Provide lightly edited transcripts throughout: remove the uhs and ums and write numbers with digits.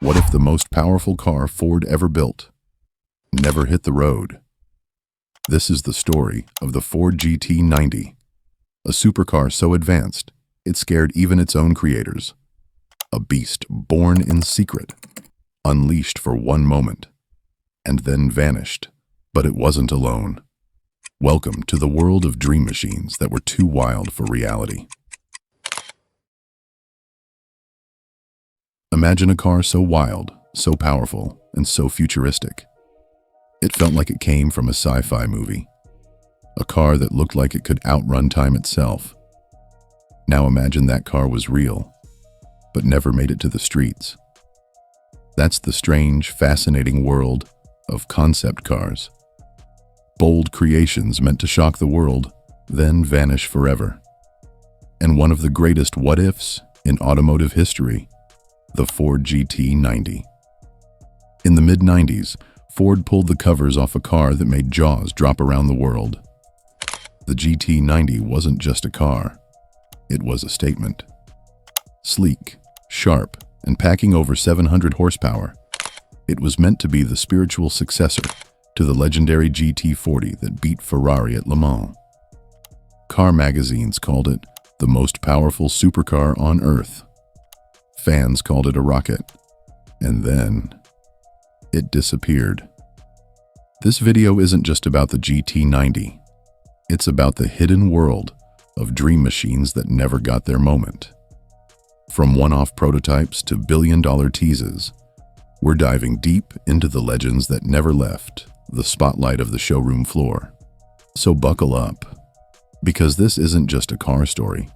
What if the most powerful car Ford ever built never hit the road? This is the story of the Ford GT90, a supercar so advanced it scared even its own creators. A beast born in secret, unleashed for one moment, and then vanished. But it wasn't alone. Welcome to the world of dream machines that were too wild for reality. Imagine a car so wild, so powerful, and so futuristic. It felt like it came from a sci-fi movie. A car that looked like it could outrun time itself. Now imagine that car was real, but never made it to the streets. That's the strange, fascinating world of concept cars. Bold creations meant to shock the world, then vanish forever. And one of the greatest what-ifs in automotive history, the Ford GT90. In the mid-90s, Ford pulled the covers off a car that made jaws drop around the world. The GT90 wasn't just a car, it was a statement. Sleek, sharp, and packing over 700 horsepower, it was meant to be the spiritual successor to the legendary GT40 that beat Ferrari at Le Mans. Car magazines called it the most powerful supercar on Earth. Fans called it a rocket. And then it disappeared. This video isn't just about the GT90. It's about the hidden world of dream machines that never got their moment. From one-off prototypes to billion-dollar teases, we're diving deep into the legends that never left the spotlight of the showroom floor. So buckle up, because this isn't just a car story.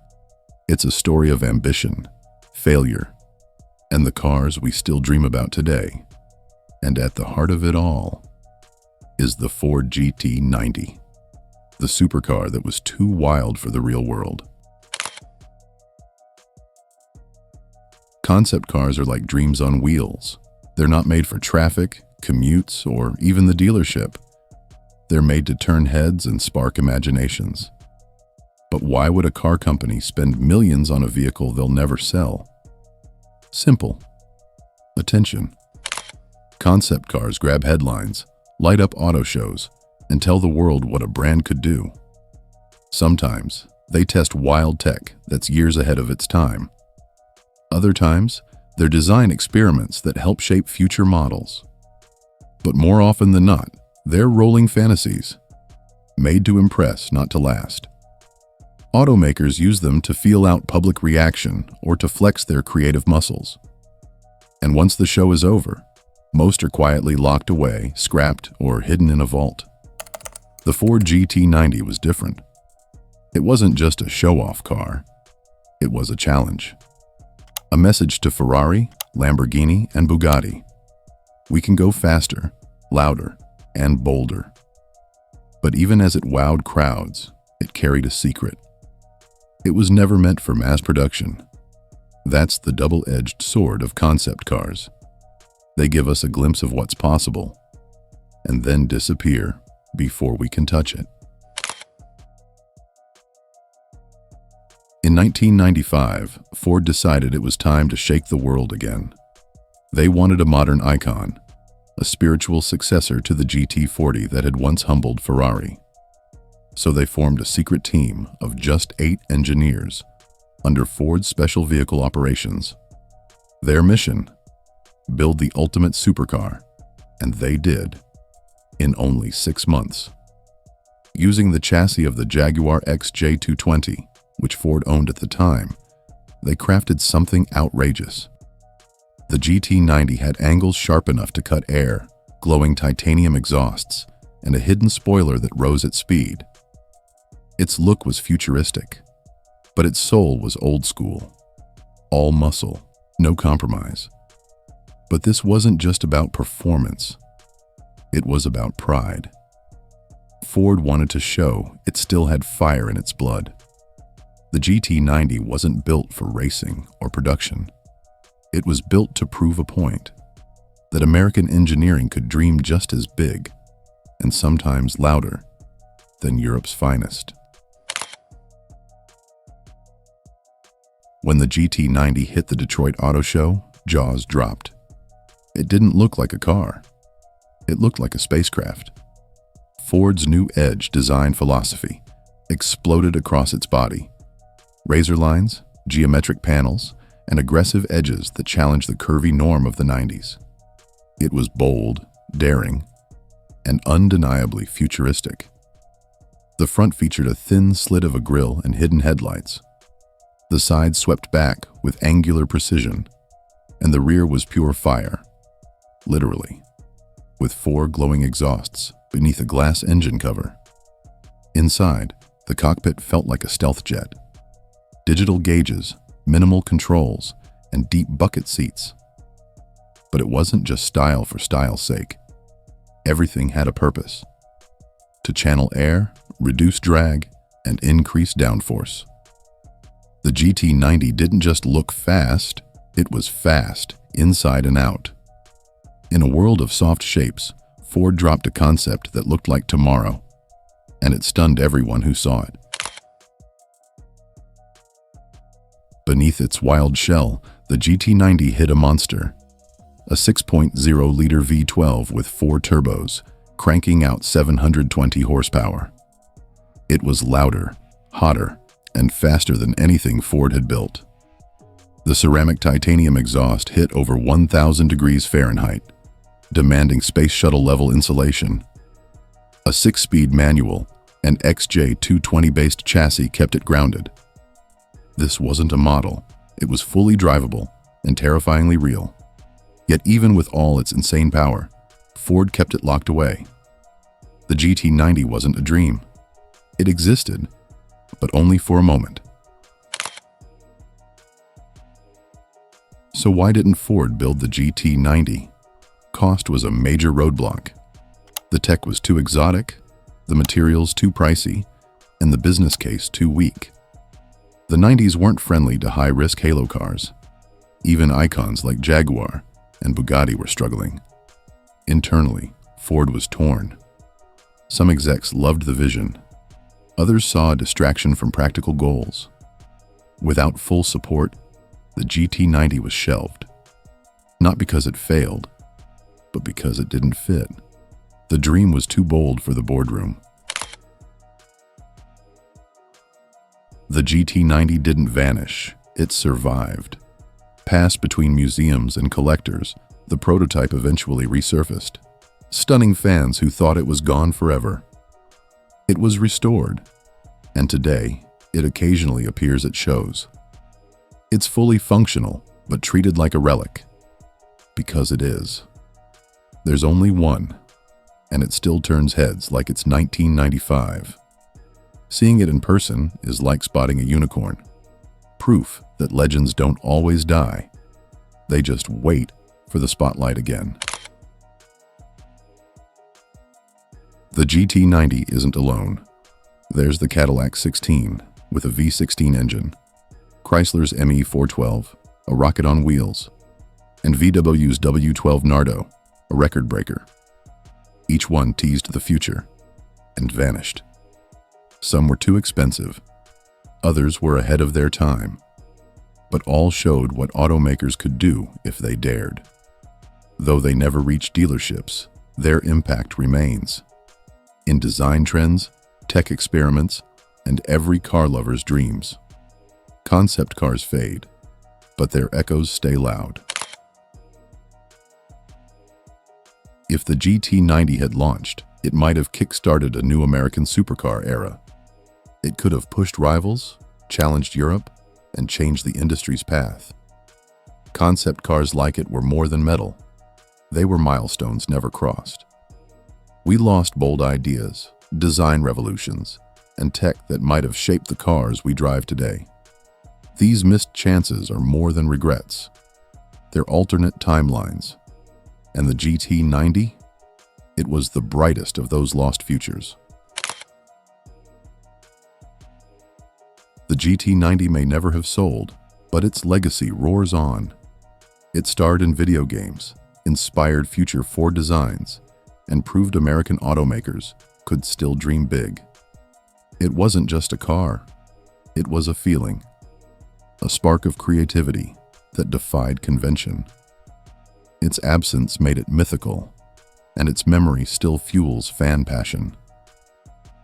It's a story of ambition, failure, and the cars we still dream about today. And at the heart of it all is the Ford GT90, the supercar that was too wild for the real world. Concept cars are like dreams on wheels. They're not made for traffic, commutes, or even the dealership. They're made to turn heads and spark imaginations. But why would a car company spend millions on a vehicle they'll never sell? Simple. Attention. Concept cars grab headlines, light up auto shows, and tell the world what a brand could do. Sometimes, they test wild tech that's years ahead of its time. Other times, they're design experiments that help shape future models. But more often than not, they're rolling fantasies, made to impress, not to last. Automakers use them to feel out public reaction or to flex their creative muscles. And once the show is over, most are quietly locked away, scrapped, or hidden in a vault. The Ford GT90 was different. It wasn't just a show-off car. It was a challenge. A message to Ferrari, Lamborghini, and Bugatti. We can go faster, louder, and bolder. But even as it wowed crowds, it carried a secret. It was never meant for mass production. That's the double-edged sword of concept cars. They give us a glimpse of what's possible, and then disappear before we can touch it. In 1995, Ford decided it was time to shake the world again. They wanted a modern icon, a spiritual successor to the GT40 that had once humbled Ferrari. So they formed a secret team of just 8 engineers under Ford's Special Vehicle Operations. Their mission? Build the ultimate supercar, and they did, in only 6 months. Using the chassis of the Jaguar XJ220, which Ford owned at the time, they crafted something outrageous. The GT90 had angles sharp enough to cut air, glowing titanium exhausts, and a hidden spoiler that rose at speed. Its look was futuristic, but its soul was old school. All muscle, no compromise. But this wasn't just about performance. It was about pride. Ford wanted to show it still had fire in its blood. The GT90 wasn't built for racing or production. It was built to prove a point, that American engineering could dream just as big, and sometimes louder, than Europe's finest. When the GT90 hit the Detroit Auto Show, jaws dropped. It didn't look like a car. It looked like a spacecraft. Ford's new Edge design philosophy exploded across its body. Razor lines, geometric panels, and aggressive edges that challenged the curvy norm of the 90s. It was bold, daring, and undeniably futuristic. The front featured a thin slit of a grille and hidden headlights. The sides swept back with angular precision, and the rear was pure fire, literally, with 4 glowing exhausts beneath a glass engine cover. Inside, the cockpit felt like a stealth jet. Digital gauges, minimal controls, and deep bucket seats. But it wasn't just style for style's sake. Everything had a purpose: to channel air, reduce drag, and increase downforce. The GT90 didn't just look fast, it was fast, inside and out. In a world of soft shapes, Ford dropped a concept that looked like tomorrow, and it stunned everyone who saw it. Beneath its wild shell, the GT90 hid a monster. A 6.0-liter V12 with 4 turbos, cranking out 720 horsepower. It was louder, hotter, and faster than anything Ford had built. The ceramic titanium exhaust hit over 1,000 degrees Fahrenheit, demanding space shuttle-level insulation. A 6-speed manual and XJ220-based chassis kept it grounded. This wasn't a model. It was fully drivable and terrifyingly real. Yet even with all its insane power, Ford kept it locked away. The GT90 wasn't a dream. It existed, but only for a moment. So why didn't Ford build the GT90? Cost was a major roadblock. The tech was too exotic, the materials too pricey, and the business case too weak. The 90s weren't friendly to high-risk halo cars. Even icons like Jaguar and Bugatti were struggling. Internally, Ford was torn. Some execs loved the vision. Others saw a distraction from practical goals. Without full support, the GT90 was shelved. Not because it failed, but because it didn't fit. The dream was too bold for the boardroom. The GT90 didn't vanish, it survived. Passed between museums and collectors, the prototype eventually resurfaced, stunning fans who thought it was gone forever. It was restored, and today, it occasionally appears at shows. It's fully functional, but treated like a relic. Because it is. There's only one, and it still turns heads like it's 1995. Seeing it in person is like spotting a unicorn. Proof that legends don't always die. They just wait for the spotlight again. The GT90 isn't alone. There's the Cadillac 16 with a V16 engine, Chrysler's ME412, a rocket on wheels, and VW's W12 Nardo, a record breaker. Each one teased the future and vanished. Some were too expensive, others were ahead of their time, but all showed what automakers could do if they dared. Though they never reached dealerships, their impact remains. In design trends, tech experiments, and every car lover's dreams. Concept cars fade, but their echoes stay loud. If the GT90 had launched, it might have kick-started a new American supercar era. It could have pushed rivals, challenged Europe, and changed the industry's path. Concept cars like it were more than metal. They were milestones never crossed. We lost bold ideas, design revolutions, and tech that might have shaped the cars we drive today. These missed chances are more than regrets. They're alternate timelines. And the GT90? It was the brightest of those lost futures. The GT90 may never have sold, but its legacy roars on. It starred in video games, inspired future Ford designs, and proved American automakers could still dream big. It wasn't just a car, it was a feeling, a spark of creativity that defied convention. Its absence made it mythical, and its memory still fuels fan passion.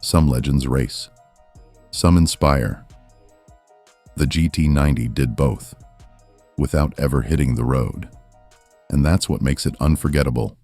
Some legends race, some inspire. The GT90 did both, without ever hitting the road. And that's what makes it unforgettable.